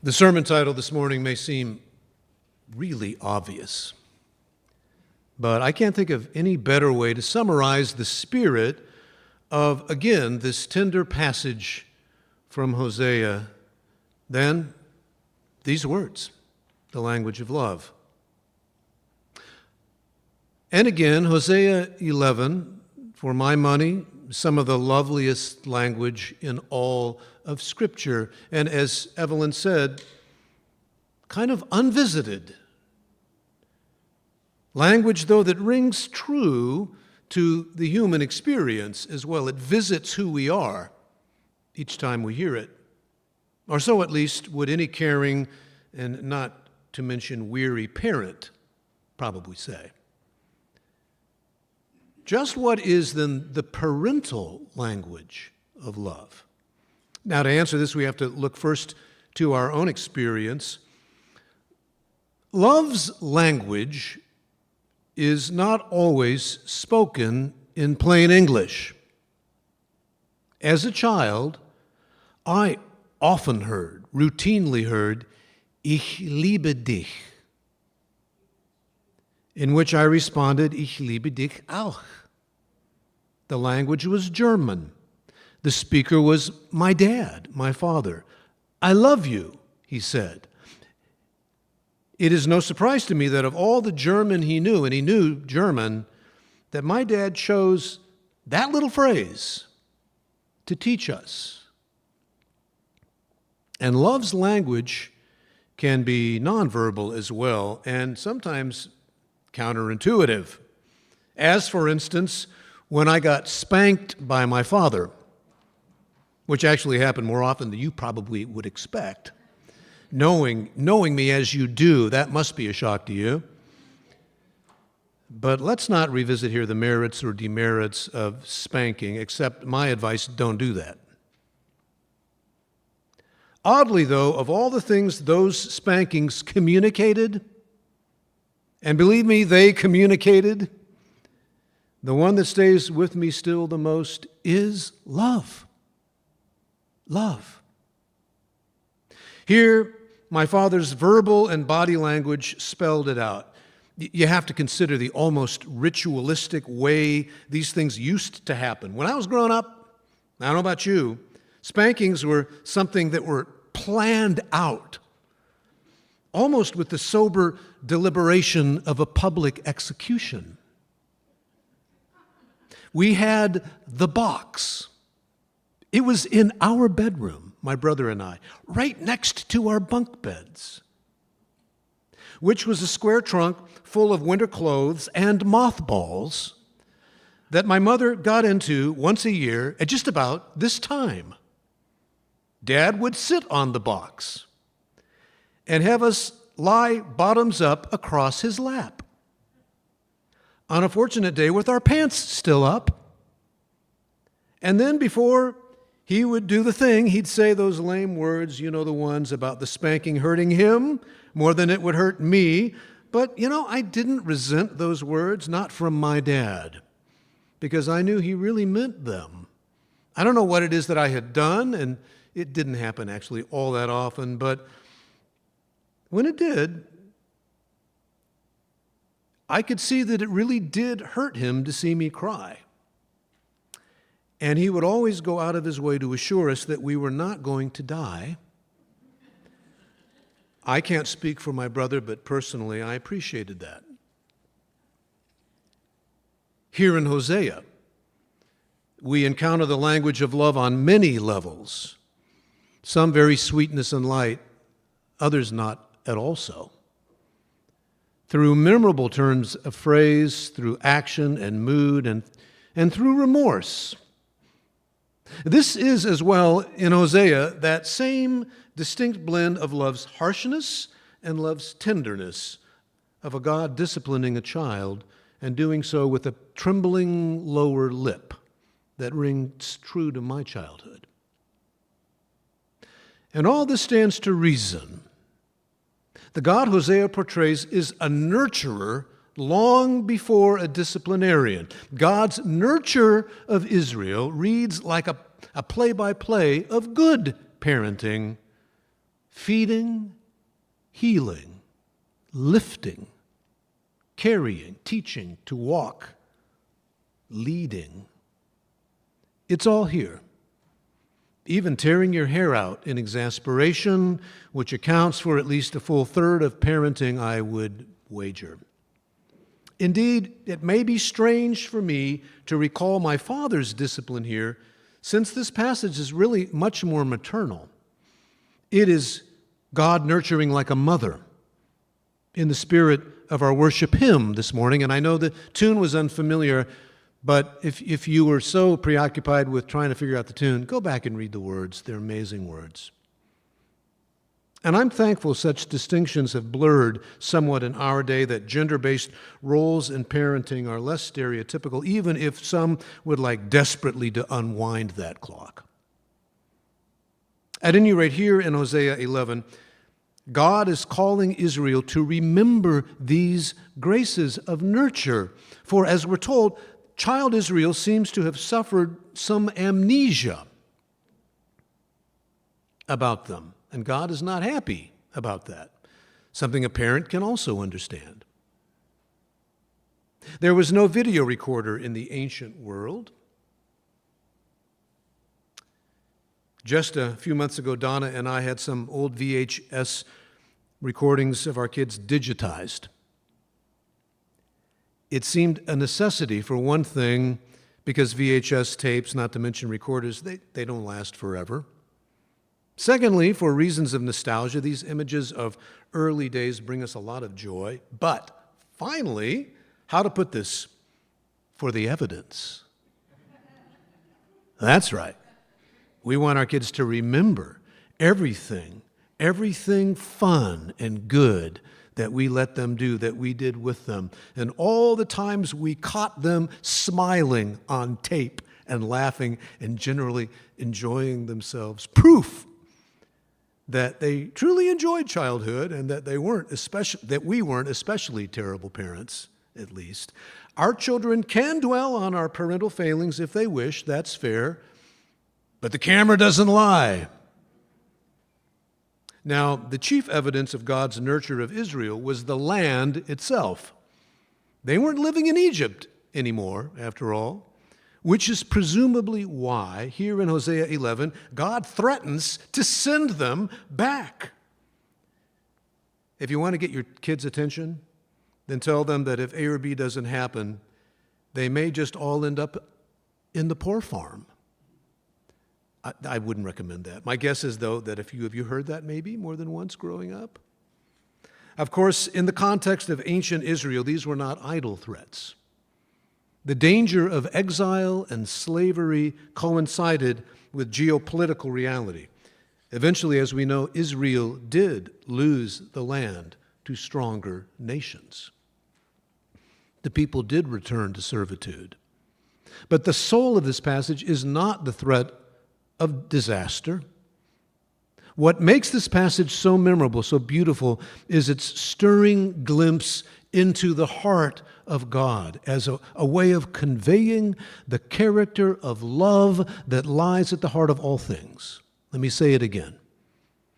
The sermon title this morning may seem really obvious, but I can't think of any better way to summarize the spirit of, again, this tender passage from Hosea than these words, the language of love. And again, Hosea 11, for my money, some of the loveliest language in all of Scripture. And as Evelyn said, kind of unvisited. Language, though, that rings true to the human experience as well. It visits who we are each time we hear it. Or so at least would any caring and not to mention weary parent probably say. Just what is then the parental language of love? Now, to answer this, we have to look first to our own experience. Love's language is not always spoken in plain English. As a child, I often routinely heard, "Ich liebe dich," in which I responded, "Ich liebe dich auch." The language was German. The speaker was my dad, my father. "I love you," he said. It is no surprise to me that of all the German he knew, and he knew German, that my dad chose that little phrase to teach us. And love's language can be nonverbal as well, and sometimes counterintuitive. As, for instance, when I got spanked by my father, which actually happened more often than you probably would expect. Knowing me as you do, that must be a shock to you. But let's not revisit here the merits or demerits of spanking, except my advice, don't do that. Oddly, though, of all the things those spankings communicated, and believe me, they communicated, the one that stays with me still the most is love. Love. Here, my father's verbal and body language spelled it out. You have to consider the almost ritualistic way these things used to happen. When I was growing up, I don't know about you, spankings were something that were planned out, almost with the sober deliberation of a public execution. We had the box. It was in our bedroom, my brother and I, right next to our bunk beds, which was a square trunk full of winter clothes and mothballs that my mother got into once a year at just about this time. Dad would sit on the box and have us lie bottoms up across his lap on a fortunate day with our pants still up. And then before he would do the thing, he'd say those lame words, you know, the ones about the spanking hurting him more than it would hurt me. But, I didn't resent those words, not from my dad, because I knew he really meant them. I don't know what it is that I had done, and it didn't happen actually all that often, but when it did, I could see that it really did hurt him to see me cry. And he would always go out of his way to assure us that we were not going to die. I can't speak for my brother, but personally, I appreciated that. Here in Hosea, we encounter the language of love on many levels. Some very sweetness and light, others not at all so. Through memorable turns of phrase, through action and mood, and through remorse. This is as well in Hosea that same distinct blend of love's harshness and love's tenderness of a God disciplining a child and doing so with a trembling lower lip that rings true to my childhood. And all this stands to reason. The God Hosea portrays is a nurturer long before a disciplinarian. God's nurture of Israel reads like a play-by-play of good parenting feeding, healing, lifting, carrying, teaching, to walk, leading. It's all here. Even tearing your hair out in exasperation, which accounts for at least a full third of parenting, I would wager. Indeed, it may be strange for me to recall my father's discipline here, since this passage is really much more maternal. It is God nurturing like a mother in the spirit of our worship hymn this morning. And I know the tune was unfamiliar, but if you were so preoccupied with trying to figure out the tune, go back and read the words. They're amazing words. And I'm thankful such distinctions have blurred somewhat in our day, that gender-based roles in parenting are less stereotypical, even if some would like desperately to unwind that clock. At any rate, here in Hosea 11, God is calling Israel to remember these graces of nurture. For as we're told, child Israel seems to have suffered some amnesia about them. And God is not happy about that, something a parent can also understand. There was no video recorder in the ancient world. Just a few months ago, Donna and I had some old VHS recordings of our kids digitized. It seemed a necessity, for one thing, because VHS tapes, not to mention recorders, they don't last forever. Secondly, for reasons of nostalgia, these images of early days bring us a lot of joy. But finally, how to put this? For the evidence. That's right. We want our kids to remember everything fun and good that we let them do, that we did with them, and all the times we caught them smiling on tape and laughing and generally enjoying themselves. Proof that they truly enjoyed childhood and that we weren't especially terrible parents, at least. Our children can dwell on our parental failings if they wish, that's fair, but the camera doesn't lie. Now, the chief evidence of God's nurture of Israel was the land itself. They weren't living in Egypt anymore, after all, which is presumably why, here in Hosea 11, God threatens to send them back. If you want to get your kids' attention, then tell them that if A or B doesn't happen, they may just all end up in the poor farm. I wouldn't recommend that. My guess is, though, that have you heard that maybe more than once growing up? Of course, in the context of ancient Israel, these were not idle threats. The danger of exile and slavery coincided with geopolitical reality. Eventually, as we know, Israel did lose the land to stronger nations. The people did return to servitude. But the soul of this passage is not the threat of disaster. What makes this passage so memorable, so beautiful, is its stirring glimpse into the heart of God as a way of conveying the character of love that lies at the heart of all things. Let me say it again.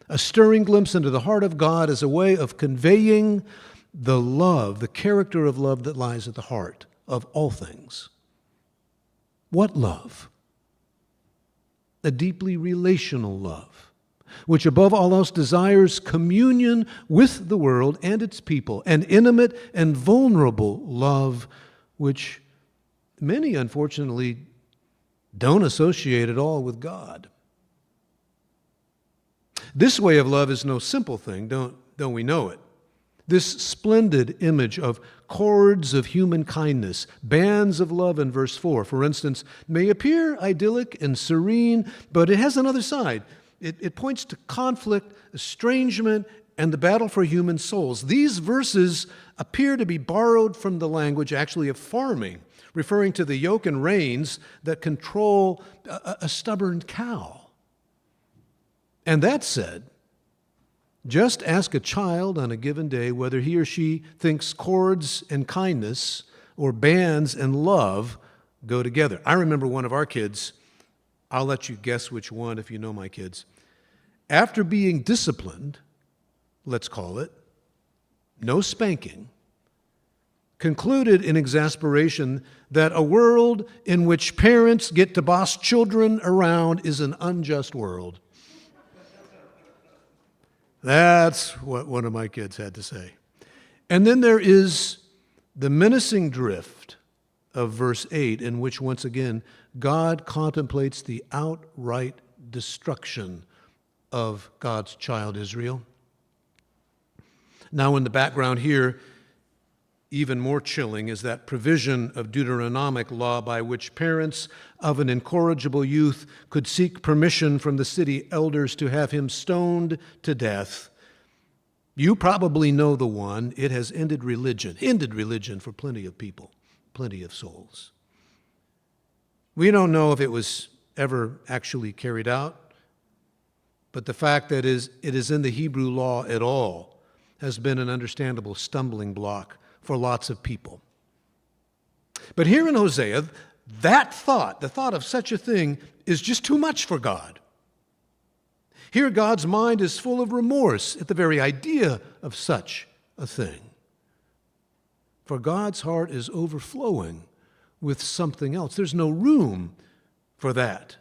A stirring glimpse into the heart of God as a way of conveying the love, the character of love that lies at the heart of all things. What love? A deeply relational love, which above all else desires communion with the world and its people, an intimate and vulnerable love, which many, unfortunately, don't associate at all with God. This way of love is no simple thing, don't we know it? This splendid image of cords of human kindness, bands of love in verse 4, for instance, may appear idyllic and serene, but it has another side. It points to conflict, estrangement, and the battle for human souls. These verses appear to be borrowed from the language actually of farming, referring to the yoke and reins that control a stubborn cow. And that said, just ask a child on a given day whether he or she thinks cords and kindness or bands and love go together. I remember one of our kids, I'll let you guess which one if you know my kids. after being disciplined, let's call it, no spanking, concluded in exasperation that a world in which parents get to boss children around is an unjust world. That's what one of my kids had to say. And then there is the menacing drift of verse 8, in which once again God contemplates the outright destruction of God's child Israel. Now in the background here, even more chilling, is that provision of Deuteronomic law by which parents of an incorrigible youth could seek permission from the city elders to have him stoned to death. You probably know the one. It has ended religion for plenty of people, plenty of souls. We don't know if it was ever actually carried out, but the fact that it is in the Hebrew law at all has been an understandable stumbling block for lots of people. But here in Hosea, that thought, the thought of such a thing, is just too much for God. Here God's mind is full of remorse at the very idea of such a thing. For God's heart is overflowing with something else. There's no room for that,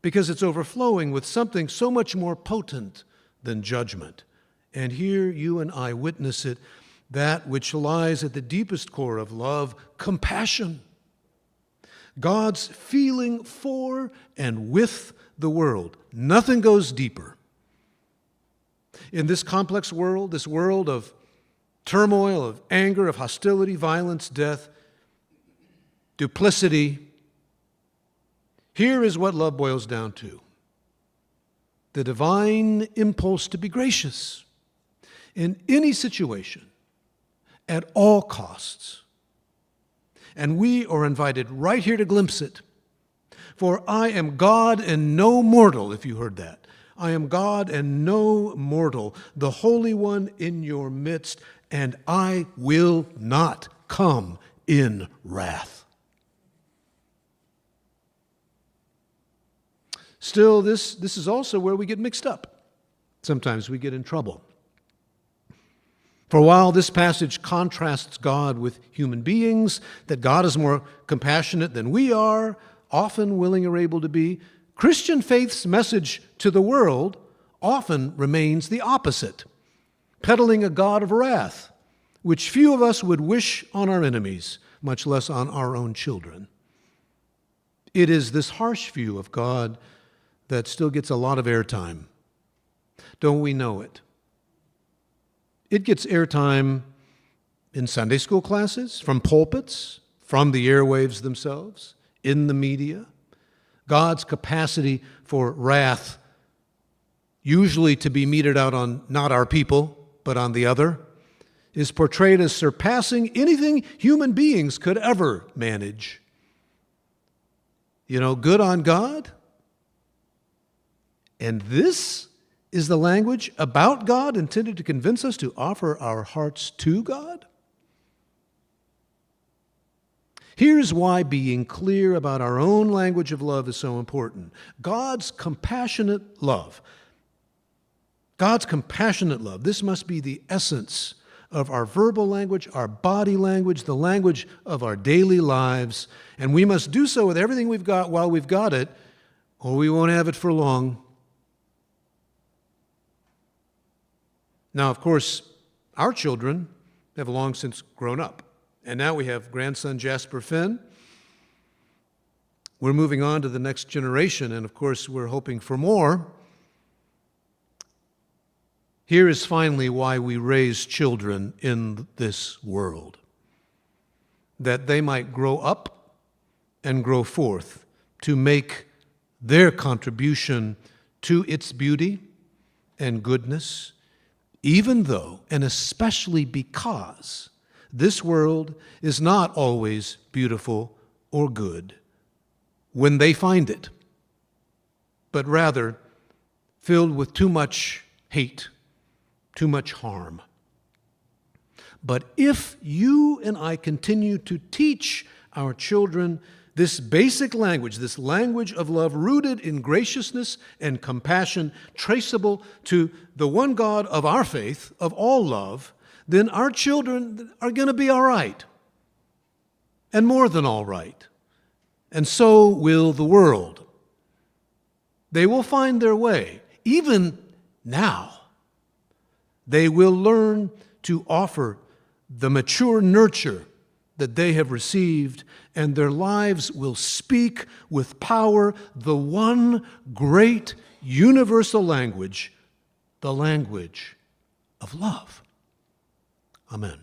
because it's overflowing with something so much more potent than judgment. And here you and I witness it, that which lies at the deepest core of love, compassion. God's feeling for and with the world. Nothing goes deeper. In this complex world, this world of turmoil, of anger, of hostility, violence, death, duplicity, here is what love boils down to: the divine impulse to be gracious in any situation, at all costs. And we are invited right here to glimpse it. For I am God and no mortal, if you heard that. I am God and no mortal, the Holy One in your midst, and I will not come in wrath. Still, this is also where we get mixed up. Sometimes we get in trouble. For while this passage contrasts God with human beings, that God is more compassionate than we are, often willing or able to be, Christian faith's message to the world often remains the opposite, peddling a God of wrath, which few of us would wish on our enemies, much less on our own children. It is this harsh view of God that still gets a lot of airtime. Don't we know it? It gets airtime in Sunday school classes, from pulpits, from the airwaves themselves, in the media. God's capacity for wrath, usually to be meted out on not our people, but on the other, is portrayed as surpassing anything human beings could ever manage. Good on God? And this is the language about God intended to convince us to offer our hearts to God? Here's why being clear about our own language of love is so important. God's compassionate love. This must be the essence of our verbal language, our body language, the language of our daily lives. And we must do so with everything we've got while we've got it, or we won't have it for long. Now, of course, our children have long since grown up. And now we have grandson Jasper Finn. We're moving on to the next generation, and of course, we're hoping for more. Here is finally why we raise children in this world: that they might grow up and grow forth to make their contribution to its beauty and goodness, even though, and especially because, this world is not always beautiful or good when they find it, but rather filled with too much hate, too much harm. But if you and I continue to teach our children this basic language, this language of love rooted in graciousness and compassion, traceable to the one God of our faith, of all love, then our children are going to be all right, and more than all right. And so will the world. They will find their way, even now. They will learn to offer the mature nurture that they have received, and their lives will speak with power the one great universal language, the language of love. Amen.